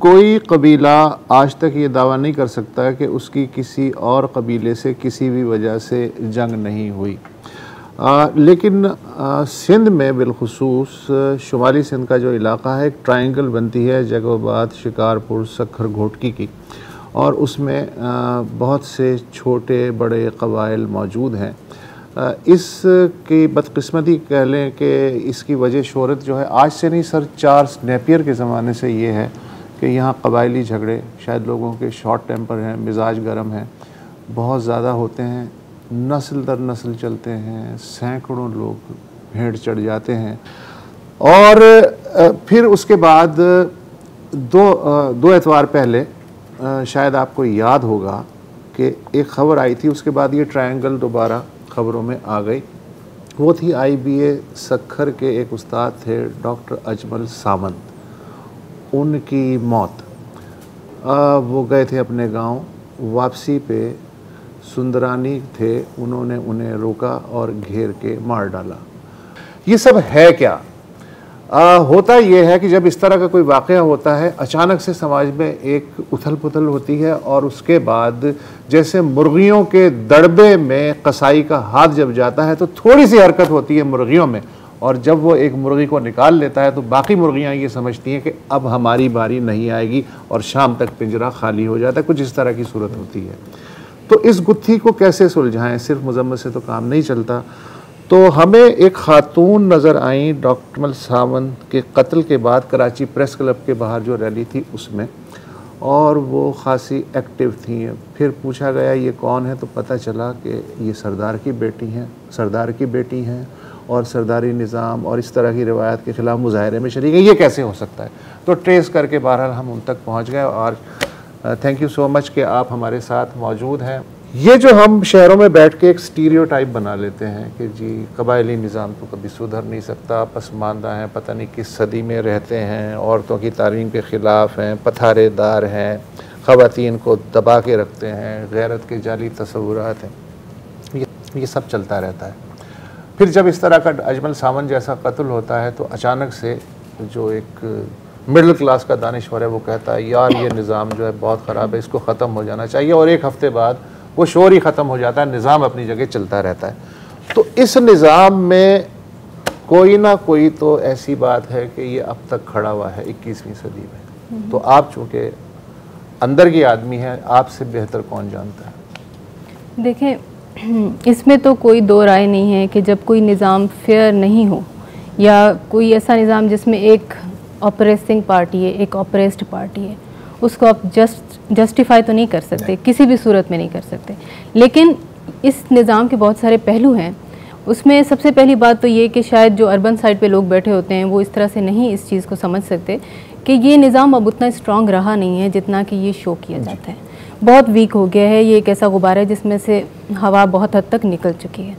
कोई कबीला आज तक ये दावा नहीं कर सकता कि उसकी किसी और कबीले से किसी भी वजह से जंग नहीं हुई। लेकिन सिंध में बिलखुसूस शुमाली सिंध का जो इलाका है, एक ट्रायंगल बनती है जगोबाद, शिकारपुर, सखर, घोटकी की, और उसमें बहुत से छोटे बड़े कबाइल मौजूद हैं। इसकी बदकिस्मती कह लें कि इसकी वजह शोहरत जो है आज से नहीं, सर चार्ल्स नेपियर के ज़माने से ये है कि यहाँ कबायली झगड़े, शायद लोगों के शॉर्ट टेम्पर हैं, मिजाज गर्म हैं, बहुत ज़्यादा होते हैं, नस्ल दर नस्ल चलते हैं, सैकड़ों लोग भेड़ चढ़ जाते हैं। और फिर उसके बाद दो एतवार पहले शायद आपको याद होगा कि एक ख़बर आई थी, उसके बाद ये ट्रायंगल दोबारा ख़बरों में आ गई। वो थी IBA सखर के एक उस्ताद थे डॉक्टर अजमल सावंत, उनकी मौत। वो गए थे अपने गांव, वापसी पे सुंदरानी थे, उन्होंने उन्हें रोका और घेर के मार डाला। ये सब है क्या? होता ये है कि जब इस तरह का कोई वाक़या होता है, अचानक से समाज में एक उथल पुथल होती है, और उसके बाद जैसे मुर्गियों के दड़बे में कसाई का हाथ जब जाता है तो थोड़ी सी हरकत होती है मुर्गियों में, और जब वो एक मुर्गी को निकाल लेता है तो बाकी मुर्गियां ये समझती हैं कि अब हमारी बारी नहीं आएगी, और शाम तक पिंजरा खाली हो जाता है। कुछ इस तरह की सूरत होती है। तो इस गुत्थी को कैसे सुलझाएं? सिर्फ मुजम्मत से तो काम नहीं चलता। तो हमें एक खातून नज़र आई डॉक्टर अजमल सावंत के कत्ल के बाद कराची प्रेस क्लब के बाहर जो रैली थी उसमें, और वो खासी एक्टिव थी। फिर पूछा गया ये कौन है, तो पता चला कि ये सरदार की बेटी हैं और सरदारी निज़ाम और इस तरह की रिवायत के ख़िलाफ़ मुजाहरे में शरीक है। ये कैसे हो सकता है? तो ट्रेस करके बहरहाल हम उन तक पहुँच गए। और थैंक यू सो मच कि आप हमारे साथ मौजूद हैं। ये जो हम शहरों में बैठ के एक स्टीरियोटाइप बना लेते हैं कि जी कबायली निज़ाम तो कभी सुधर नहीं सकता, पसमानदा हैं, पता नहीं किस सदी में रहते हैं, औरतों की तालीम के ख़िलाफ़ हैं, पथारेदार हैं, ख़वातीन को दबा के रखते हैं, गैरत के जाली तस्वुरात हैं, ये सब चलता रहता है। फिर जब इस तरह का अजमल सावंत जैसा कत्ल होता है तो अचानक से जो एक मिडिल क्लास का दानिश्वर है वो कहता है यार ये निज़ाम जो है बहुत ख़राब है, इसको ख़त्म हो जाना चाहिए, और एक हफ़्ते बाद वो शोर ही ख़त्म हो जाता है, निज़ाम अपनी जगह चलता रहता है। तो इस निज़ाम में कोई ना कोई तो ऐसी बात है कि ये अब तक खड़ा हुआ है 21वीं सदी में। तो आप चूँकि अंदर की आदमी हैं, आपसे बेहतर कौन जानता है? देखें, इसमें तो कोई दो राय नहीं है कि जब कोई निज़ाम फेयर नहीं हो, या कोई ऐसा निज़ाम जिसमें एक ऑपरेसिंग पार्टी है, एक ऑपरेस्ड पार्टी है, उसको आप जस्टिफाई तो नहीं कर सकते, किसी भी सूरत में नहीं कर सकते। लेकिन इस निज़ाम के बहुत सारे पहलू हैं। उसमें सबसे पहली बात तो ये कि शायद जो अर्बन साइड पे लोग बैठे होते हैं वो इस तरह से नहीं इस चीज़ को समझ सकते कि ये निज़ाम अब उतना स्ट्रॉन्ग रहा नहीं है जितना कि ये शो किया जाता है। बहुत वीक हो गया है, ये एक ऐसा गुब्बारा है जिसमें से हवा बहुत हद तक निकल चुकी है।